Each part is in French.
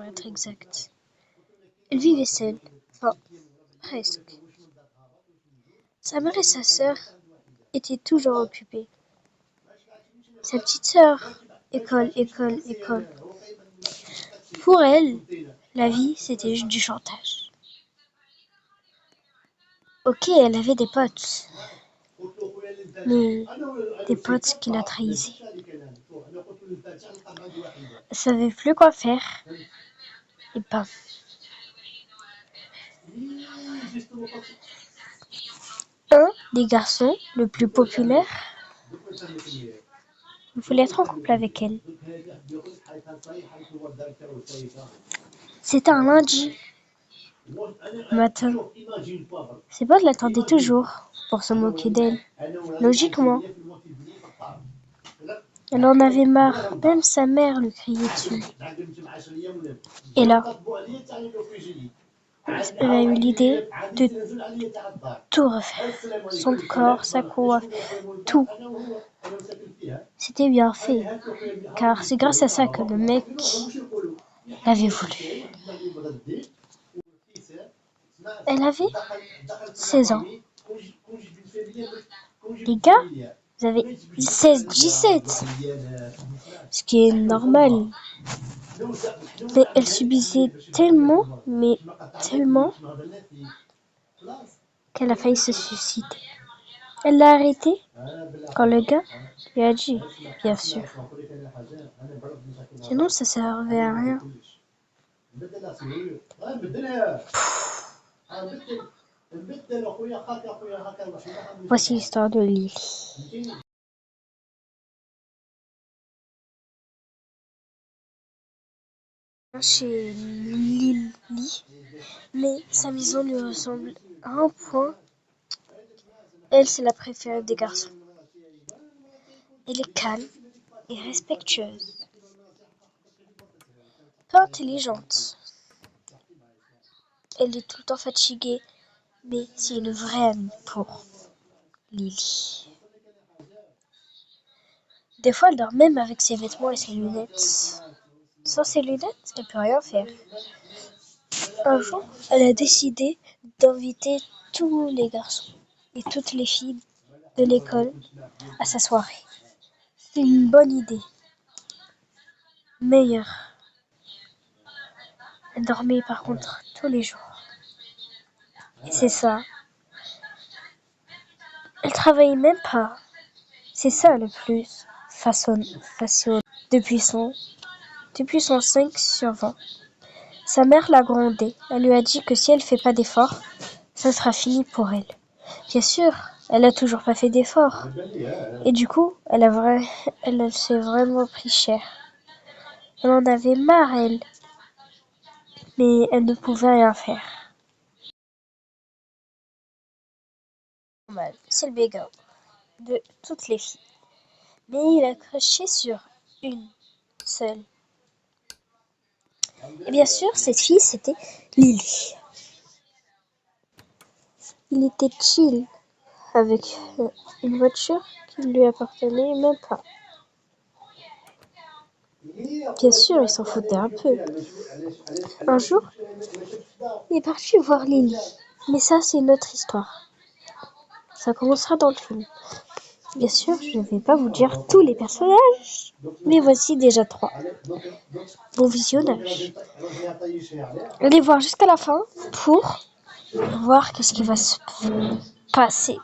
être exact. Elle vivait seule, enfin, presque. Sa mère et sa sœur étaient toujours occupées. Sa petite sœur, école, école, école. Pour elle, la vie, c'était juste du chantage. Ok, elle avait des potes, mais des potes qui la trahissaient. Elle savait plus quoi faire, et bam. Un des garçons, le plus populaire, voulait être en couple avec elle. C'était un lundi matin. Ses potes l'attendaient toujours pour se moquer d'elle. Logiquement. Elle en avait marre, même sa mère lui criait dessus. Et là, elle a eu l'idée de tout refaire. Son corps, sa coiffe, tout. C'était bien fait, car c'est grâce à ça que le mec l'avait voulu. Elle avait 16 ans. Les gars, vous avez 16, 17, ce qui est normal. Mais elle subissait tellement, mais tellement, qu'elle a failli se suicider. Elle l'a arrêté quand le gars lui a dit, bien sûr. Sinon, ça servait à rien. Voici l'histoire de Lily. Chez Lily, mais sa maison lui ressemble à un point. Elle, c'est la préférée des garçons. Elle est calme et respectueuse. Pas intelligente. Elle est tout le temps fatiguée, mais c'est une vraie amie pour Lily. Des fois, elle dort même avec ses vêtements et ses lunettes. Sans ses lunettes, elle peut rien faire. Un jour, elle a décidé d'inviter tous les garçons et toutes les filles de l'école à sa soirée. C'est une bonne idée. Meilleure. Elle dormait par contre tous les jours. Et c'est ça. Elle travaillait même pas. C'est ça le plus fascinant. Depuis son 5 sur 20. Sa mère l'a grondée. Elle lui a dit que si elle fait pas d'efforts, ça sera fini pour elle. Bien sûr, elle a toujours pas fait d'efforts. Et du coup, elle s'est vraiment pris cher. Elle en avait marre, elle. Mais elle ne pouvait rien faire. Normal, c'est le béguin de toutes les filles. Mais il a craché sur une seule. Et bien sûr, cette fille, c'était Lily. Il était chill avec une voiture qui ne lui appartenait même pas. Bien sûr, il s'en foutait un peu. Un jour, il est parti voir Lily. Mais ça, c'est une autre histoire. Ça commencera dans le film. Bien sûr, je ne vais pas vous dire tous les personnages, mais voici déjà 3. Bon visionnage. Allez voir jusqu'à la fin pour voir qu'est-ce qui va se passer.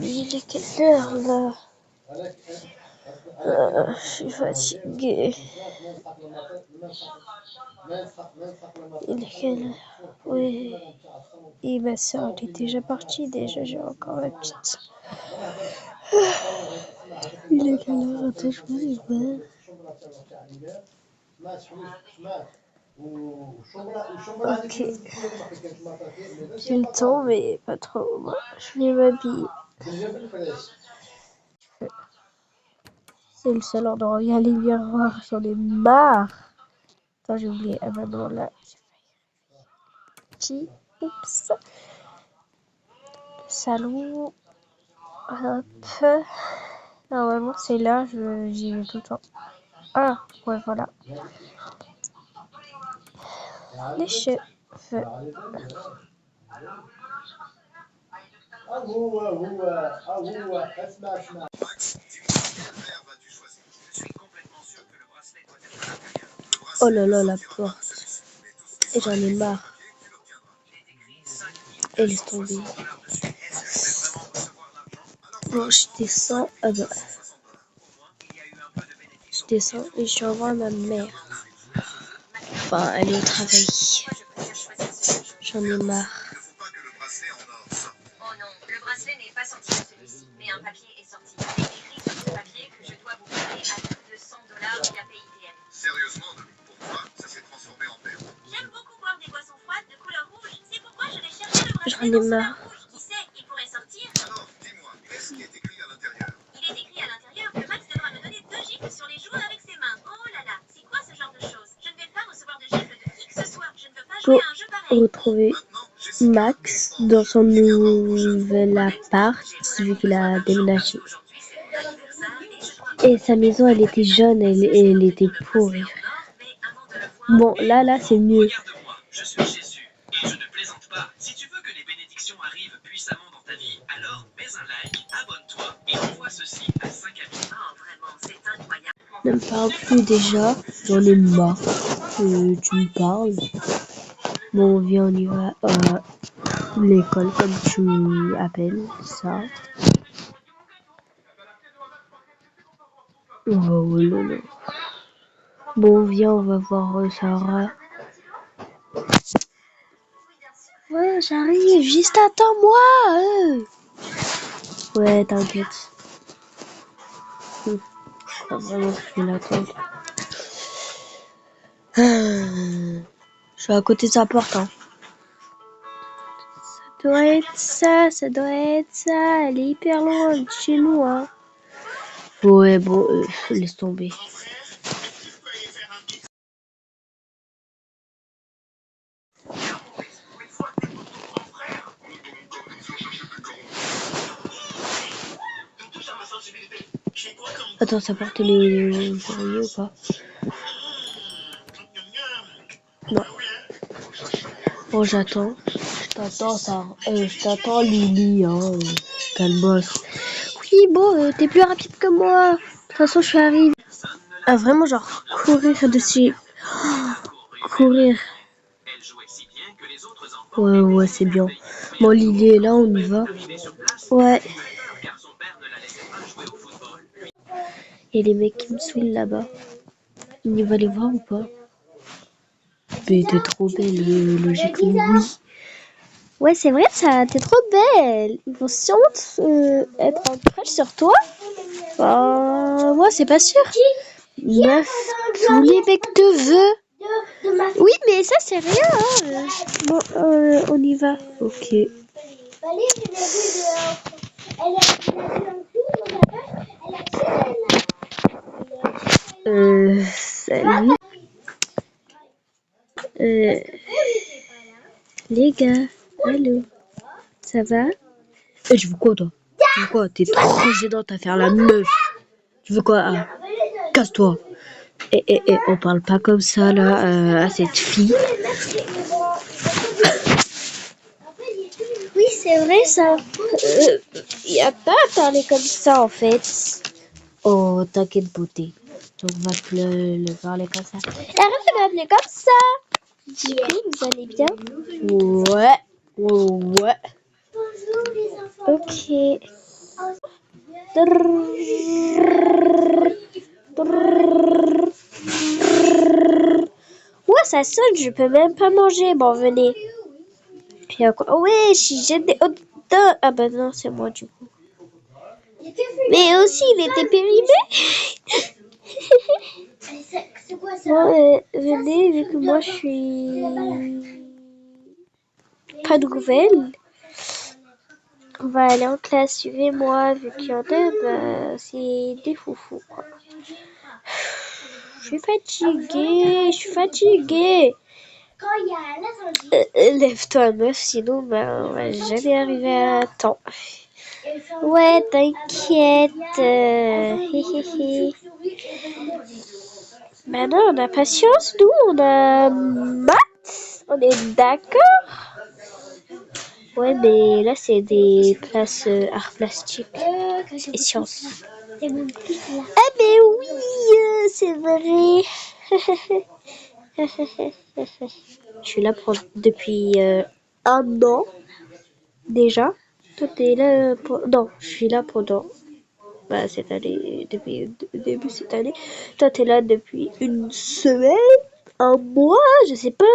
Il est quelle heure là? Je suis fatiguée. Il est quelle heure? Oui. Et ma soeur, elle est déjà partie. Déjà, j'ai encore la petite. Il est quelle heure? Attends, je me dis. Ok. J'ai le temps, mais pas trop. Moi, je vais m'habiller. C'est le seul endroit où il y a les miroirs. J'en ai marre. Attends, j'ai oublié. Ah bah non, là. Oups. Salon. Hop. Normalement, c'est là. J'y vais tout le temps. Ah, ouais, voilà. Les cheveux. Oh là là, la porte. Et j'en ai marre. Et laisse tomber. Bon, je descends. Ah bah. Je descends et je revois ma mère. Enfin, elle est au travail. J'en ai marre. Oh non, le bracelet n'est pas sorti de celui-ci, mais un papier est sorti. Il est écrit sur ce papier que je dois vous payer à plus de $100 via PayTM. Sérieusement, pourquoi ça s'est transformé en perle? J'aime beaucoup boire des boissons froides de couleur rouge. C'est pourquoi je vais chercher le bracelet J'en ai dans ce marre. verre rouge. Qui sait, il pourrait sortir. Alors, dis-moi, qu'est-ce qui est écrit à l'intérieur? Il est écrit à l'intérieur que Max devra me donner 2 gifles sur les joues avec ses mains. Oh là là, c'est quoi ce genre de choses? Je ne vais pas recevoir de gifles de qui que ce soit. Je ne veux pas jouer à un jeu pareil. Retrouver Max dans son nouvel appart, vu qu'il a déménagé. Et sa maison, elle était jaune, elle était pourrie. Bon, là, c'est mieux. Regarde-moi, je suis Jésus, et je ne plaisante pas. Si tu veux que les bénédictions arrivent puissamment dans ta vie, alors mets un like, abonne-toi et envoie ceci à 5 amis. Oh, vraiment, c'est incroyable. Ne me parle plus déjà, j'en ai marre. Tu me parles. Bon, viens, on y va. L'école, comme tu appelles ça. Oh là là. Bon, viens, on va voir Sarah. Ouais, j'arrive, juste attends-moi. Ouais, t'inquiète. Ah, vraiment, je vais l'attendre. Je suis à côté de sa porte, hein. Ça doit être ça. Elle est hyper loin de chez nous, hein. Ouais, bon, laisse tomber. Attends, sa porte, elle est verrouillée ou pas? Non. Bon, j'attends. Je t'attends, Lily, hein. Calmos. Oui, bon, t'es plus rapide que moi. De toute façon, je suis arrivée. Ah, vraiment, genre, courir dessus. Courir. Ouais, c'est bien. Bon, Lily est là, on y va. Ouais. Il y a les mecs qui me saoulent là-bas. On y va les voir ou pas? Mais t'es trop belle, logiquement, oui. Ouais, c'est vrai, ça, t'es trop belle. Ils vont sûrement être en crush sur toi. Moi, c'est pas sûr. Meuf, tous les mecs te veulent. Oui, mais ça, c'est rien. Hein. Bon, on y va. Ok. Salut. Les gars, allô. Ça va? Tu veux quoi, toi? Tu veux quoi? T'es trop gênante à faire la meuf. Tu veux quoi? Ah, casse-toi. On parle pas comme ça, là, à cette fille. Oui, c'est vrai, ça. Y a pas à parler comme ça, en fait. Oh, t'inquiète, beauté. On va le parler comme ça. Et arrête de m'appeler comme ça. Du coup, vous allez bien? Ouais. Ouais. Ok. Ouais, ça sonne, je peux même pas manger. Bon, venez. Puis à quoi? Oh, ouais, j'ai des hot dogs. Ah bah non, c'est moi du coup. Mais aussi, il était périmé. Bon, venez, vu que moi je suis pas nouvelle. On va aller en classe, suivez-moi. Vu qu'il y en a, bah, c'est des foufous, quoi. Je suis fatiguée. Lève-toi, meuf, sinon, bah, on va jamais arriver à temps. Ouais, t'inquiète. Maintenant, on a patience, nous, on a maths. On est d'accord? Ouais, mais là, c'est des classes arts plastiques et sciences. Ah, mais oui, c'est vrai. Je suis là depuis un an déjà. Toi, t'es là pour... Non, je suis là pendant cette année, depuis le début cette année. Toi, t'es là depuis une semaine, un mois, je sais pas.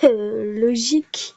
Logique.